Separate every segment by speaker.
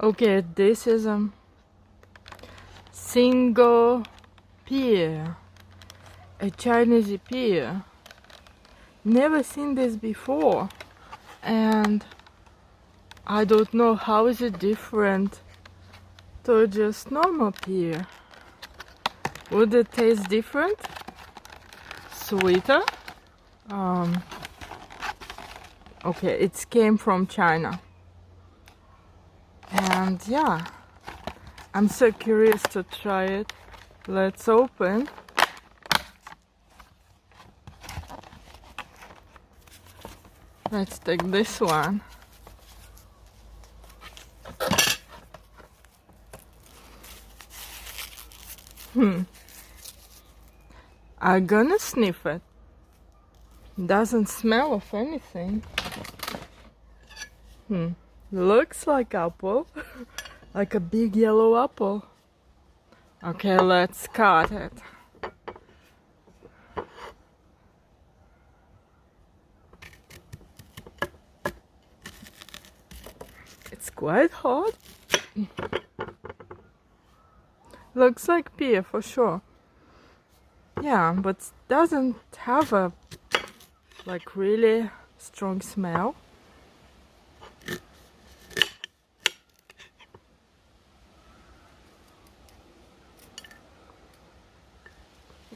Speaker 1: Okay, this is Singo Pear, a Chinese pear. Never seen this before, and I don't know how is it different to just normal pear. Would it taste different? Sweeter? Okay, it came from China. And yeah, I'm so curious to try it. Let's open. Let's take this one. I'm gonna sniff it. Doesn't smell of anything. Looks like apple. Like a big yellow apple. Okay, let's cut it. It's quite hot. Looks like pear for sure. Yeah, but doesn't have a like really strong smell.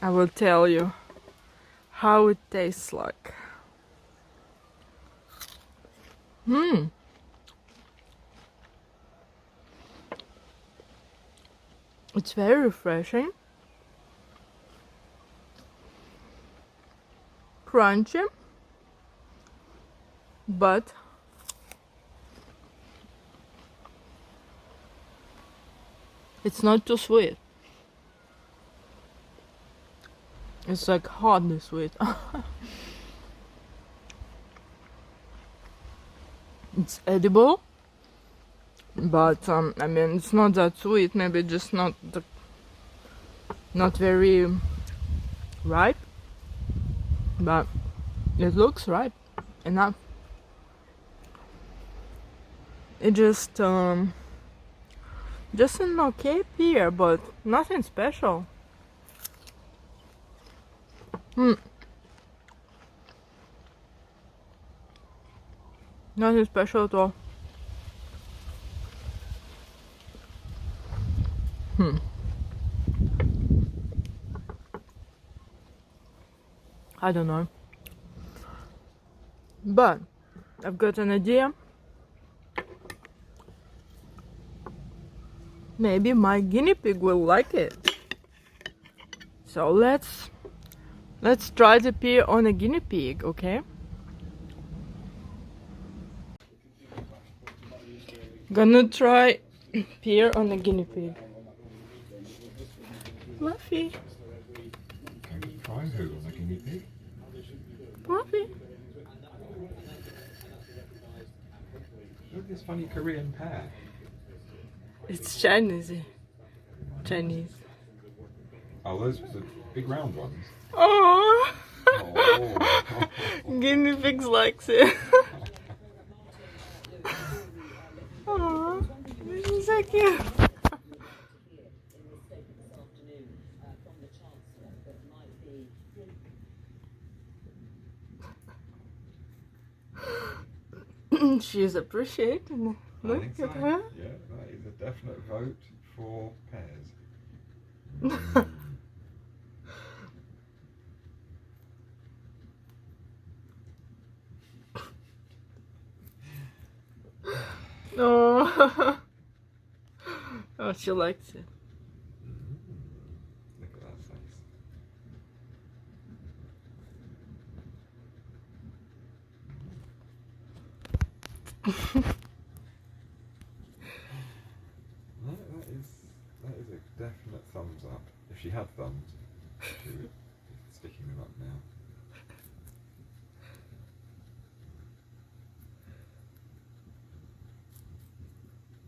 Speaker 1: I will tell you how it tastes like. It's very refreshing. Crunchy. But it's not too sweet. It's like hardly sweet. It's edible, but I mean it's not that sweet. Maybe just not very ripe, but it looks ripe enough. It just an okay pear, but nothing special. Nothing special at all. I don't know. But I've got an idea. Maybe my guinea pig will like it. So let's try the pear on a guinea pig, okay? Gonna try pear on a guinea pig. Fluffy.
Speaker 2: Can you try who on a guinea pig?
Speaker 1: Fluffy.
Speaker 2: Look at this funny Korean pear.
Speaker 1: It's Chinese. Chinese.
Speaker 2: Oh, those are the big round ones.
Speaker 1: Oh,
Speaker 2: Oh.
Speaker 1: guinea pigs likes it. Oh, this is so cute. She's appreciating it.
Speaker 2: I
Speaker 1: Look
Speaker 2: think
Speaker 1: at
Speaker 2: so.
Speaker 1: her.
Speaker 2: Yeah, that is a definite vote for pears.
Speaker 1: Oh. Oh, she likes it.
Speaker 2: Look at that face. No, that is a definite thumbs up. If she had thumbs, she would be sticking them up now.